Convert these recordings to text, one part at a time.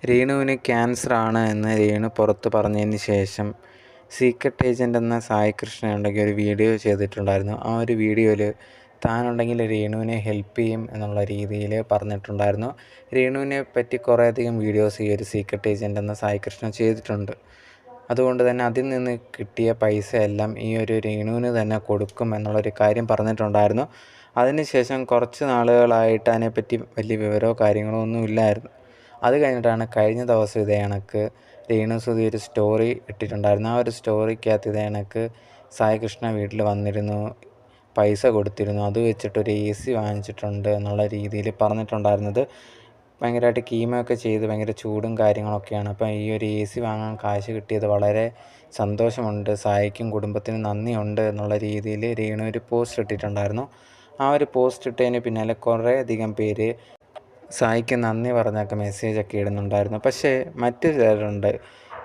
രേണുവിന് ക്യാൻസറാണ് എന്ന് രേണു പുറത്ത് പറഞ്ഞതിന് ശേഷം സീക്രട്ട് ഏജൻ്റ് എന്ന സായി കൃഷ്ണ ഉണ്ടെങ്കിൽ ഒരു വീഡിയോ ചെയ്തിട്ടുണ്ടായിരുന്നു. ആ ഒരു വീഡിയോയിൽ താനുണ്ടെങ്കിൽ രേണുവിനെ ഹെൽപ്പ് ചെയ്യും എന്നുള്ള രീതിയിൽ പറഞ്ഞിട്ടുണ്ടായിരുന്നു. രേണുവിനെ പറ്റി കുറേയധികം വീഡിയോസ് ഈ ഒരു സീക്രട്ട് ഏജൻ്റ് എന്ന സായി കൃഷ്ണ ചെയ്തിട്ടുണ്ട്. അതുകൊണ്ട് തന്നെ അതിൽ നിന്ന് കിട്ടിയ പൈസ എല്ലാം ഈ ഒരു രേണുവിന് തന്നെ കൊടുക്കും എന്നുള്ളൊരു കാര്യം പറഞ്ഞിട്ടുണ്ടായിരുന്നു. അതിനുശേഷം കുറച്ച് നാളുകളായിട്ട് അതിനെപ്പറ്റി വലിയ വിവരമോ കാര്യങ്ങളോ ഒന്നും ഇല്ലായിരുന്നു. അത് കഴിഞ്ഞിട്ടാണ് കഴിഞ്ഞ ദിവസം ഇതേ കണക്ക് രേണു സുധി ഒരു സ്റ്റോറി ഇട്ടിട്ടുണ്ടായിരുന്നു. ആ ഒരു സ്റ്റോറിക്കകത്ത് ഇതേ കണക്ക് സായി കൃഷ്ണ വീട്ടിൽ വന്നിരുന്നു, പൈസ കൊടുത്തിരുന്നു, അത് വെച്ചിട്ടൊരു AC വാങ്ങിച്ചിട്ടുണ്ട് എന്നുള്ള രീതിയിൽ പറഞ്ഞിട്ടുണ്ടായിരുന്നത്. ഭയങ്കരമായിട്ട് കീമൊക്കെ ചെയ്ത് ഭയങ്കര ചൂടും കാര്യങ്ങളൊക്കെയാണ്. അപ്പം ഈ ഒരു AC വാങ്ങാൻ കാശ് കിട്ടിയത് വളരെ സന്തോഷമുണ്ട്, സായിക്കും കുടുംബത്തിനും നന്ദിയുണ്ട് എന്നുള്ള രീതിയിൽ രേണു ഒരു പോസ്റ്റ് ഇട്ടിട്ടുണ്ടായിരുന്നു. ആ ഒരു പോസ്റ്റ് ഇട്ടതിന് പിന്നാലെ കുറേയധികം പേര് സായിക്ക് നന്ദി പറഞ്ഞൊക്കെ മെസ്സേജൊക്കെ ഇടുന്നുണ്ടായിരുന്നു. പക്ഷേ മറ്റു ചിലരുണ്ട്,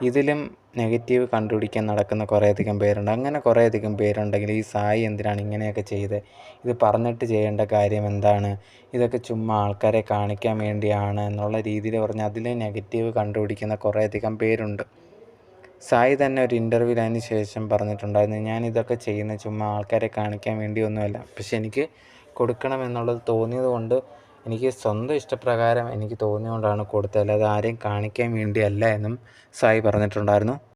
ഇതിലും നെഗറ്റീവ് കണ്ടുപിടിക്കാൻ നടക്കുന്ന കുറേയധികം പേരുണ്ട്. അങ്ങനെ കുറേയധികം പേരുണ്ടെങ്കിൽ ഈ സായി എന്തിനാണ് ഇങ്ങനെയൊക്കെ ചെയ്തത്, ഇത് പറഞ്ഞിട്ട് ചെയ്യേണ്ട കാര്യം എന്താണ്, ഇതൊക്കെ ചുമ്മാ ആൾക്കാരെ കാണിക്കാൻ വേണ്ടിയാണ് എന്നുള്ള രീതിയിൽ പറഞ്ഞ് അതിൽ നെഗറ്റീവ് കണ്ടുപിടിക്കുന്ന കുറേയധികം പേരുണ്ട്. സായി തന്നെ ഒരു ഇൻ്റർവ്യൂവിൽ അതിന് ശേഷം പറഞ്ഞിട്ടുണ്ടായിരുന്നു, ഞാൻ ഇതൊക്കെ ചെയ്യുന്നത് ചുമ്മാ ആൾക്കാരെ കാണിക്കാൻ വേണ്ടിയൊന്നുമല്ല, പക്ഷെ എനിക്ക് കൊടുക്കണമെന്നുള്ളത് തോന്നിയത് കൊണ്ട്, എനിക്ക് സ്വന്തം ഇഷ്ടപ്രകാരം എനിക്ക് തോന്നിയതുകൊണ്ടാണ് കൊടുത്തത്, അല്ലാതെ ആരെയും കാണിക്കാൻ വേണ്ടിയല്ല എന്നും സായി പറഞ്ഞിട്ടുണ്ടായിരുന്നു.